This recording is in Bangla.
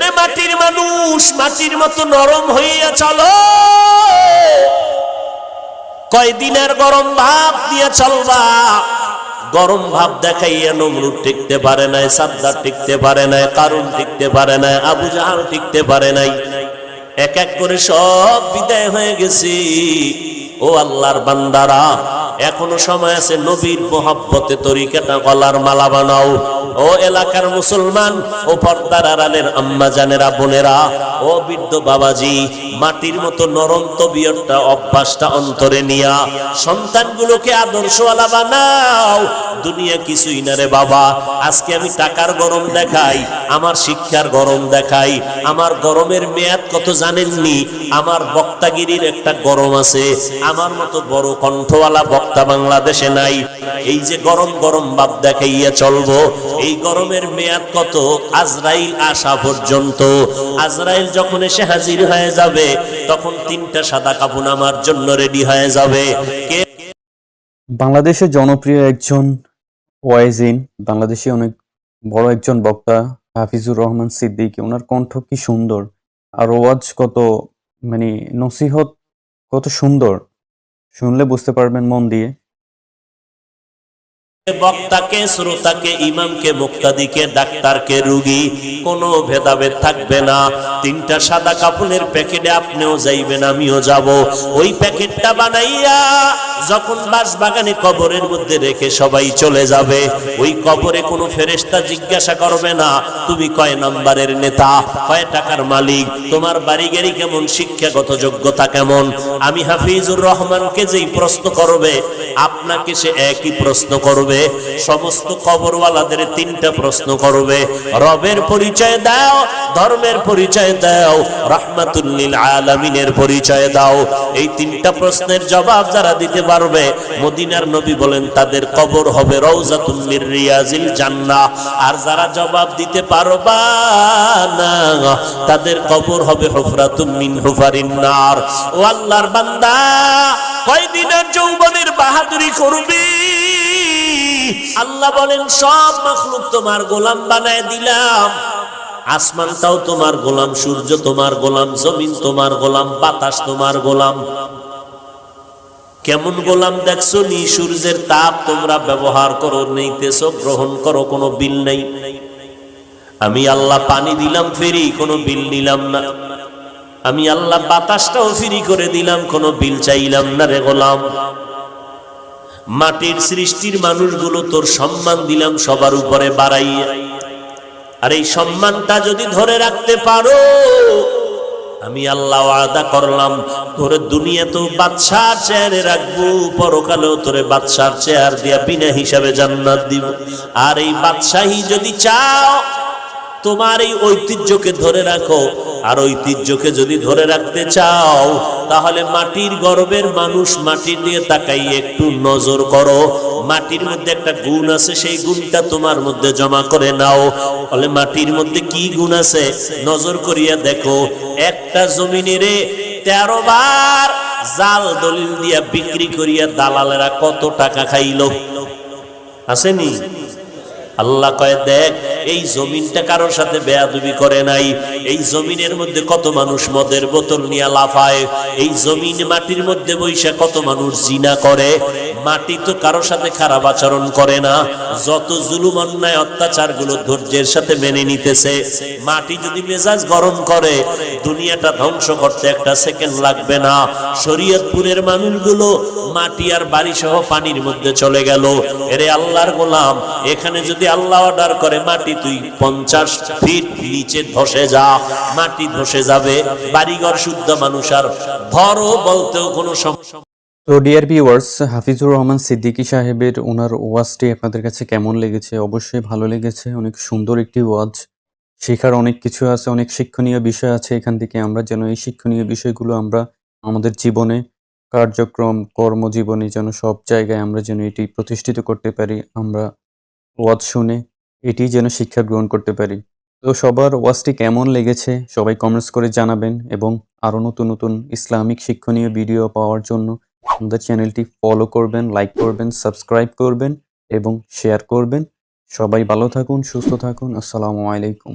এরে মাটির মানুষ, মাটির মতো নরম হইয়া চলো। কয়দিনের গরম ভাব দিয়ে চলবা। গরম ভাব দেখাইয়া নমরুদ টিকতে পারে নাই, সাদ্দার টিকতে পারে নাই, কারুন টিকতে পারে নাই, আবু জাহাল টিকতে পারে নাই। এক এক করে সব বিদায় হয়ে গেছি। ও আল্লাহর বান্দারা, এখনো সময় আছে, নবীর মোহাব্বতে তরিকাটা গলার মালা বানাও। ও এলাকার মুসলমান, ও পর্দার আড়ালের আম্মা জানেরা, বোনেরা, ও বৃদ্ধ বাবাজি, মাটির মতো নরম তবিয়তটা, অভ্যাসটা অন্তরে নিয়া সন্তানগুলোকে আদর্শওয়ালা বানাও। দুনিয়া কিছুই না রে বাবা। আজকে আমি টাকার গরম দেখাই, আমার শিক্ষার গরম দেখাই, আমার গরমের মেয়াদ কত জানেননি? আমার বক্তাগিরির একটা গরম আছে, আমার মতো বড় কণ্ঠওয়ালা বক্তা বাংলাদেশে নাই। এই যে গরম গরম ভাব দেখাইয়া চলবো, এই গরমের মেয়াদ কত? আজরাইল আসা পর্যন্ত। আজরাইল যখন এসে হাজির হয়ে যাবে, তখন 3টা সাদা কাফন আমার জন্য রেডি হয়ে যাবে। কে বাংলাদেশের জনপ্রিয় একজন ওয়াইজিন, বাংলাদেশে অনেক বড় একজন বক্তা হাফিজুর রহমান সিদ্দিকী। ওনার কণ্ঠ কি সুন্দর, আর ওয়াজ কত, মানে নসিহত কত সুন্দর, শুনলে বুঝতে পারবেন মন দিয়ে। বক্তাকে, শ্রোতাকে, ইমামকে, মুক্তাদিকে, ডাক্তারকে, রোগী, কোনো ভেদাভেদ থাকবে না। 3টা সাদা কাপড়ের প্যাকেটে আপনিও যাইবেন, আমিও যাব। ওই প্যাকেটটা বানাইয়া যখন বাঁশবাগানে কবরের মধ্যে রেখে সবাই চলে যাবে, ওই কবরে কোনো ফেরেশতা জিজ্ঞাসা করবে না তুমি কয় নাম্বারের নেতা, কয় টাকার মালিক, তোমার বাড়ি গাড়ি কেমন, শিক্ষাগত যোগ্যতা কেমন। আমি হাফিজুর রহমানকে যেই প্রশ্ন করবে, আপনাকে সে একই প্রশ্ন করবে। সমস্ত কবরওয়ালাদের 3টা প্রশ্ন করবে। রবের পরিচয় দাও, ধর্মের পরিচয় দাও, রাহমাতুল লিল আলামিনের পরিচয় দাও। এই 3টা প্রশ্নের জবাব যারা দিতে পারবে, মদিনার নবী বলেন তাদের কবর হবে রওজাতুন মির রিয়াজিল জান্নাহ। আর যারা জবাব দিতে পারবা না, তাদের কবর হবে হুফরাতুম মিন হুফারিন নার। ও আল্লাহর বান্দা, কয়দিনের যৌবনের বাহাদুরি করবি? আল্লাহ বলেন সব মাখলুক তোমার গোলাম বানায় দিলাম। আসমানটাও তোমার গোলাম, সূর্য তোমার গোলাম, জমিন তোমার গোলাম, বাতাস তোমার গোলাম। কেমন গোলাম দেখছো নি? সূর্যের তাপ তোমরা ব্যবহার করো, নিতেছো, গ্রহণ করো, কোনো বিল নেই। আমি আল্লাহ পানি দিলাম ফ্রি, কোনো বিল নিলাম না। আমি আল্লাহ বাতাসটাও ফ্রি করে দিলাম, কোনো বিল চাইলাম না রে গোলাম। মাটির সৃষ্টির মানুষগুলো তোর সম্মান দিলাম সবার উপরে বাড়াইয়া। আর এই সম্মানটা যদি ধরে রাখতে পারো, আমি আল্লাহ ওয়াদা করলাম তোরে দুনিয়াতেও বাদশার চেয়ারে রাখবো, পরকালেও তোরে বাদশার চেয়ার দিয়া বিনা হিসাবে জান্নাত দিব। আর এই বাদশাহী যদি চাও, তোমার এই ঐতিহ্যকে ধরে রাখো। আর ঐতিহ্যকে যদি ধরে রাখতে চাও, তাহলে মাটির গর্বের মানুষ, মাটির দিয়ে তাকাই একটু নজর করো। মাটির মধ্যে একটা গুণ আছে, সেই গুণটা তোমার মধ্যে জমা করে নাও। বলে মাটির মধ্যে কি গুণ আছে? নজর করিয়া দেখো। একটা জমিনের 13 বার জাল দলিল দিয়া বিক্রি করিয়া দালালেরা কত টাকা খাইলো, আসেনি? আল্লাহ কয় দেখ, এই জমিনটা কারোর সাথে বেয়াদবি করে নাই। এই জমিনের মধ্যে কত মানুষ মদের বোতল নিয়ে লাফায়। এই জমিন মাটির মধ্যে বৈশা কত মানুষ জিনা করে। মাটি তো কারোর সাথে খারাপ আচরণ করে না। যত জুলুম, অন্যায়, অত্যাচার গুলো ধৈর্যের সাথে মেনে নিতেছে। মাটি যদি মেজাজ গরম করে, দুনিয়াটা ধ্বংস করতে একটা সেকেন্ড লাগবে না। শরীয়তপুরের মানুষগুলো মাটি আর বাড়ি সহ পানির মধ্যে চলে গেল। এরে আল্লাহর গোলাম, এখানে যদি আল্লাহ অর্ডার করে মাটি তুই 50 ফিট নিচে ধসে যা, মাটি ধসে যাবে। বাড়িঘর শুদ্ধ মানুষ আর ধরো বলতেও কোনো সমস্যা। তো ডিয়ার ভিউয়ার্স, হাফিজুর রহমান সিদ্দিকী সাহেবের ওনার ওয়াজটি আপনাদের কাছে কেমন লেগেছে? অবশ্যই ভালো লেগেছে। অনেক সুন্দর একটি ওয়াজ, শেখার অনেক কিছু আছে, অনেক শিক্ষণীয় বিষয় আছে এখান থেকে। আমরা যেন এই শিক্ষণীয় বিষয়গুলো আমরা আমাদের জীবনে, কার্যক্রম, কর্মজীবনে যেন সব জায়গায় আমরা যেন এটি প্রতিষ্ঠিত করতে পারি। আমরা ওয়াজ শুনে এটি যেন শিক্ষা গ্রহণ করতে পারি। তো সবার ওয়াজটি কেমন লেগেছে সবাই কমেন্টস করে জানাবেন, এবং আরও নতুন নতুন ইসলামিক শিক্ষণীয় ভিডিও পাওয়ার জন্য আমাদের চ্যানেলটি ফলো করবেন, লাইক করবেন, সাবস্ক্রাইব করবেন এবং শেয়ার করবেন। সবাই ভালো থাকুন, সুস্থ থাকুন। আসসালামু আলাইকুম।